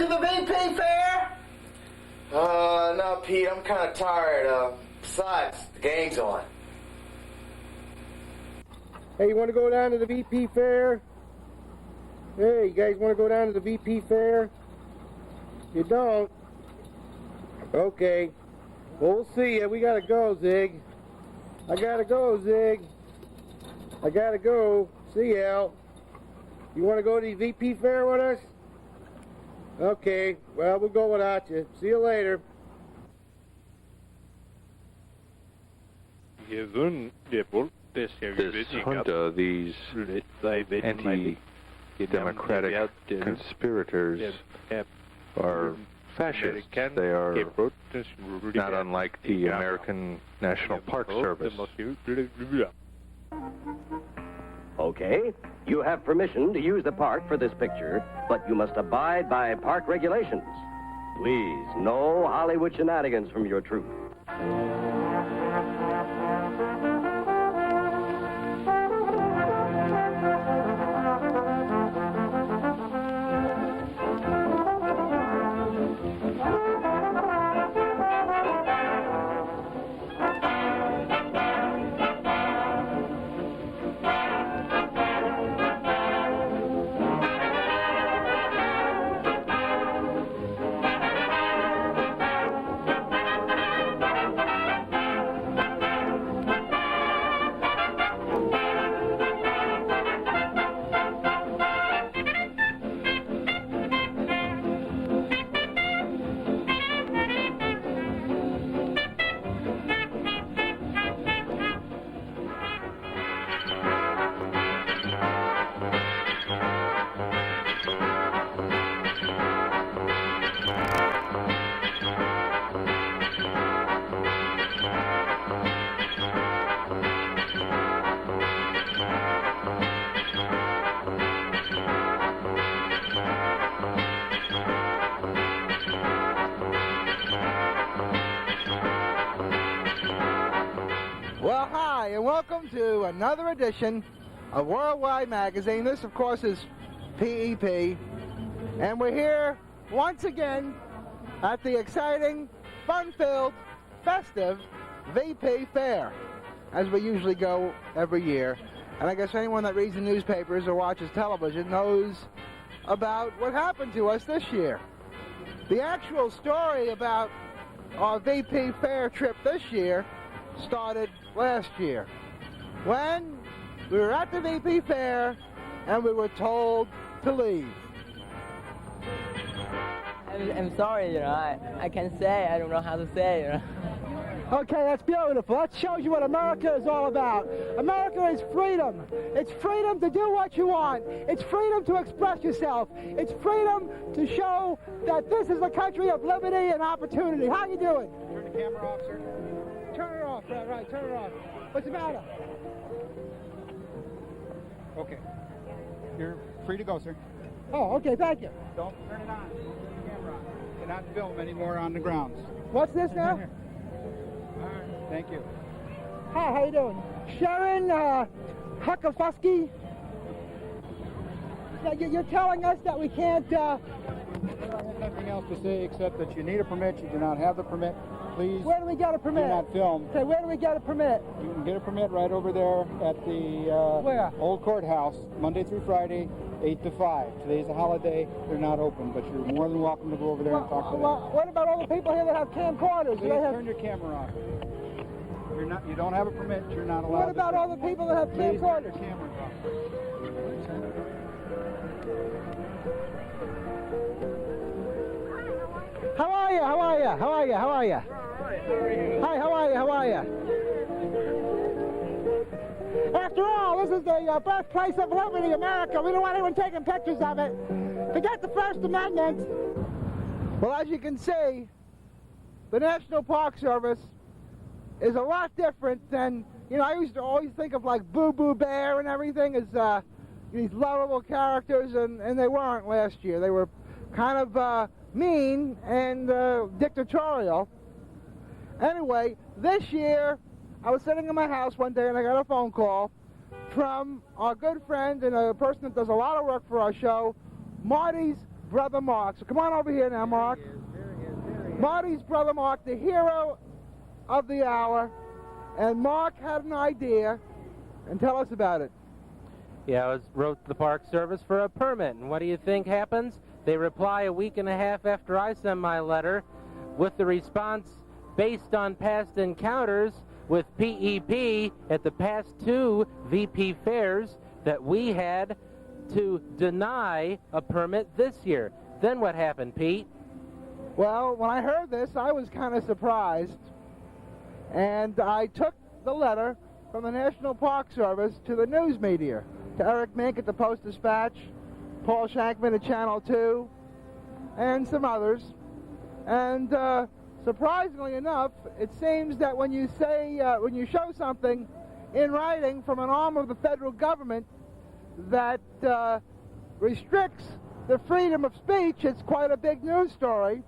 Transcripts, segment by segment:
to the VP Fair? No, Pete, I'm kind of tired. Besides, the game's on. Hey, you want to go down to the VP Fair? Hey, you guys want to go down to the VP Fair? You don't? Okay. Well, we'll see ya. We gotta go, Zig. I gotta go, Zig. I gotta go. See ya, Al. You want to go to the VP Fair with us? Okay. Well, we'll go without you. See you later. This junta, these anti-democratic conspirators are fascists. They are not unlike the American National Park Service. Okay, you have permission to use the park for this picture, but you must abide by park regulations. Please, no Hollywood shenanigans from your troupe. Well, hi, and welcome to another edition of Worldwide Magazine. This, of course, is PEP, and we're here once again at the exciting, fun-filled, festive VP Fair, as we usually go every year. And I guess anyone that reads the newspapers or watches television knows about what happened to us this year. The actual story about our VP Fair trip this year started last year when we were at the VP Fair and we were told to leave. I'm sorry, I can't say, I don't know how to say, Okay, that's beautiful. That shows you what America is all about. America is freedom. It's freedom to do what you want. It's freedom to express yourself. It's freedom to show that this is a country of liberty and opportunity. How you doing? Turn the camera off, sir. Turn it off, right, turn it off. What's the matter? Okay. You're free to go, sir. Oh, okay, thank you. Don't turn it on. Turn the camera on. Cannot film anymore on the grounds. What's this now? All right. Thank you. Hi, how you doing? Sharon Huckafusky? You're telling us that we can't... I have nothing else to say except that you need a permit. You do not have the permit. Please Where do we get a permit? do not film. Okay, where do we get a permit? You can get a permit right over there at the Where? old courthouse, Monday through Friday, 8 to 5. Today's a holiday. They're not open, but you're more than welcome to go over there and talk to them. Well, what about all the people here that have camcorders? Please turn your camera off. You don't have a permit. You're not allowed. What about all the people that have Please turn your camcorders? camera off. How are you? How are you? How are you? How are you? Hi, how are you? How are you? After all, this is the birthplace of liberty, America. We don't want anyone taking pictures of it. Forget the First Amendment. Well, as you can see, the National Park Service is a lot different than, I used to always think of like Boo Boo Bear and everything as these lovable characters, and they weren't last year. They were kind of mean and dictatorial. Anyway, this year, I was sitting in my house one day and I got a phone call from our good friend and a person that does a lot of work for our show, Marty's brother Mark. So come on over here now, Mark. Marty's brother Mark, the hero of the hour. And Mark had an idea, and tell us about it. Yeah, I wrote the Park Service for a permit, and what do you think happens? They reply a week and a half after I send my letter with the response based on past encounters with PEP at the past 2 VP fairs that we had to deny a permit this year. Then what happened, Pete? Well, when I heard this, I was kind of surprised. And I took the letter from the National Park Service to the news media, to Eric Mink at the Post-Dispatch, Paul Shankman at Channel 2, and some others. And surprisingly enough, it seems that when you show something in writing from an arm of the federal government that restricts the freedom of speech, it's quite a big news story.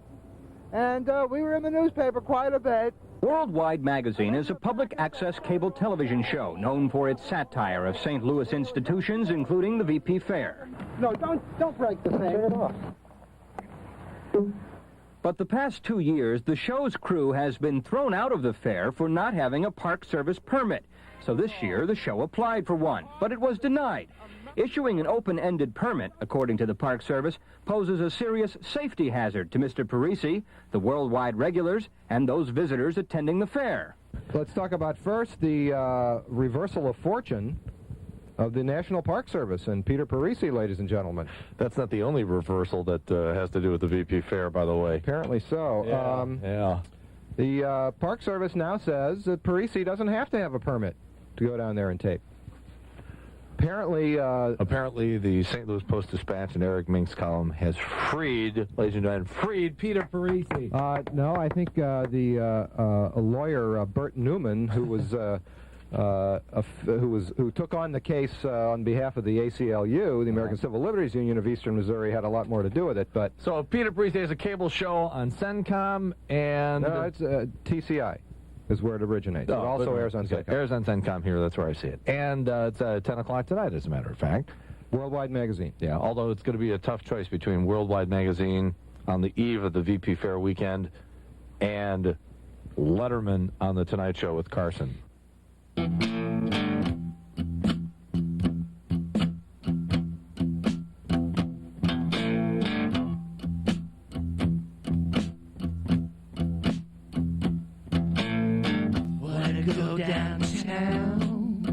And we were in the newspaper quite a bit. Worldwide Magazine is a public access cable television show known for its satire of St. Louis institutions, including the VP Fair. No, don't break the thing. Turn it off. But the past 2 years, the show's crew has been thrown out of the fair for not having a Park Service permit. So this year, the show applied for one, but it was denied. Issuing an open-ended permit, according to the Park Service, poses a serious safety hazard to Mr. Parisi, the worldwide regulars, and those visitors attending the fair. Let's talk about first the reversal of fortune of the National Park Service and Peter Parisi, ladies and gentlemen. That's not the only reversal that has to do with the VP Fair, by the way. Apparently so. Yeah. The Park Service now says that Parisi doesn't have to have a permit to go down there and tape. Apparently, the St. Louis Post-Dispatch and Eric Mink's column has freed, ladies and gentlemen, freed Peter Parisi. No, I think a lawyer, Bert Newman, who took on the case on behalf of the ACLU, the American Civil Liberties Union of Eastern Missouri, had a lot more to do with it. But so Peter Parisi has a cable show on CENTCOM and no, it's TCI. Is where it originates. It also airs on CENTCOM. Airs on CENTCOM here, that's where I see it. And it's 10 o'clock tonight, as a matter of fact. Worldwide Magazine. Yeah, although it's going to be a tough choice between Worldwide Magazine on the eve of the VP Fair weekend and Letterman on The Tonight Show with Carson. Go downtown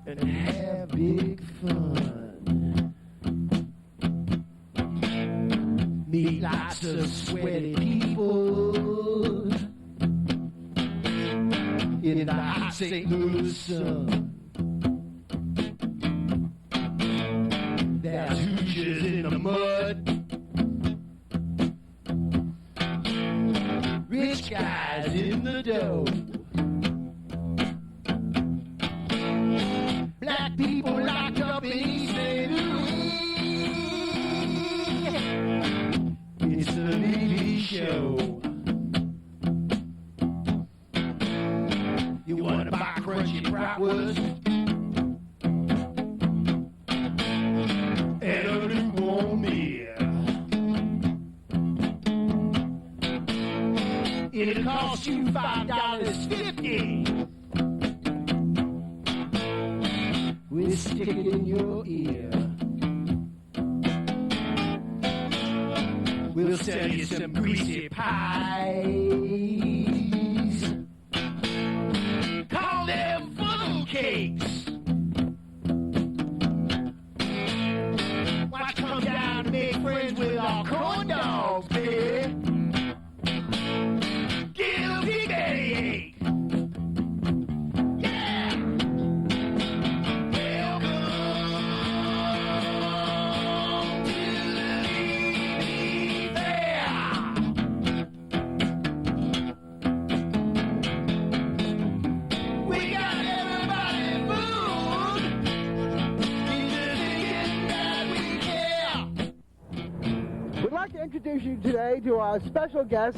and have big fun. Meet lots of sweaty people in the hot St. Louis sun. There's hooches in the mud. Rich guys in the dough. Black people locked up in East St. Louis. It's the Levy Show. You want to buy crunchy bratwurst and a lukewarm beer. It'll cost you $5.50. We'll stick it in your ear. We'll sell you some greasy pies. Call them funnel cakes. Watch come down and make friends with our corn dogs, baby. Introduce you today to our special guest,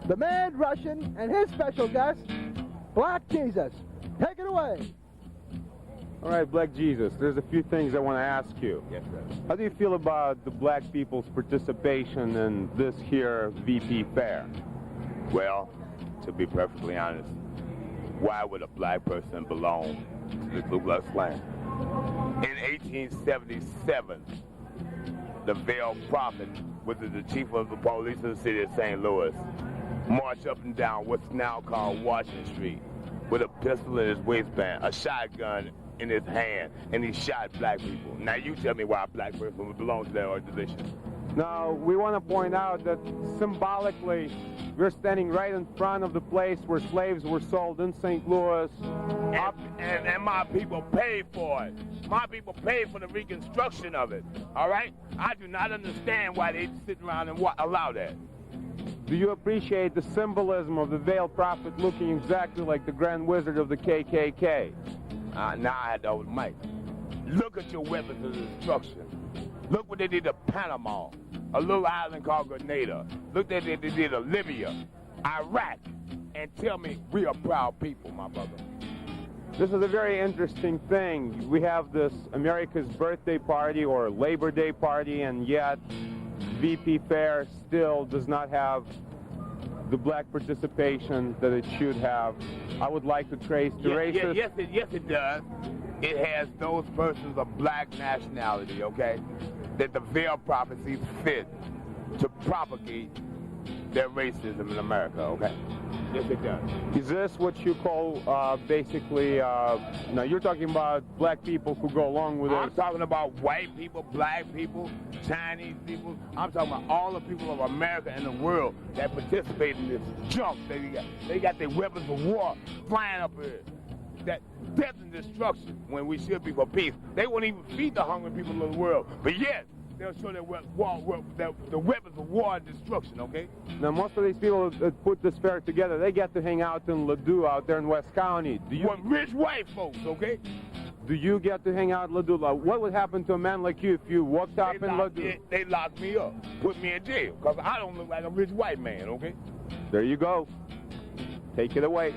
the Mad Russian, and his special guest, Black Jesus. Take it away. All right, Black Jesus, there's a few things I want to ask you. Yes, sir. How do you feel about the black people's participation in this here VP Fair? Well, to be perfectly honest, why would a black person belong to the Ku Klux Klan? In 1877, the Veiled Prophet, which is the chief of the police of the city of St. Louis, marched up and down what's now called Washington Street with a pistol in his waistband, a shotgun in his hand, and he shot black people. Now you tell me why a black person would belong to that organization. Now, we want to point out that symbolically, we're standing right in front of the place where slaves were sold in St. Louis. And my people paid for it. My people paid for the reconstruction of it, all right? I do not understand why they sit around and allow that. Do you appreciate the symbolism of the Veiled Prophet looking exactly like the Grand Wizard of the KKK? Now I had to hold the mic. Look at your weapons of destruction. Look what they did to Panama, a little island called Grenada. Look what they did to Libya, Iraq, and tell me we are proud people, my brother. This is a very interesting thing. We have this America's birthday party or Labor Day party, and yet VP Fair still does not have the black participation that it should have. I would like to trace the racist... Yes, it does. It has those persons of black nationality, okay, that the Veiled Prophet sees fit to propagate their racism in America, okay? Yes, it does. Is this what you call basically, now you're talking about black people who go along with it? I'm talking about white people, black people, Chinese people. I'm talking about all the people of America and the world that participate in this junk. They got their weapons of war flying up here. That death and destruction when we should be for peace. They won't even feed the hungry people of the world. But yet, they'll show the weapons of war and destruction, okay? Now, most of these people that put this fair together, they get to hang out in Ladue out there in West County. Rich white folks, okay? Do you get to hang out in Ladue? What would happen to a man like you if you walked up in Ladue? They locked me up, put me in jail, because I don't look like a rich white man, okay? There you go. Take it away.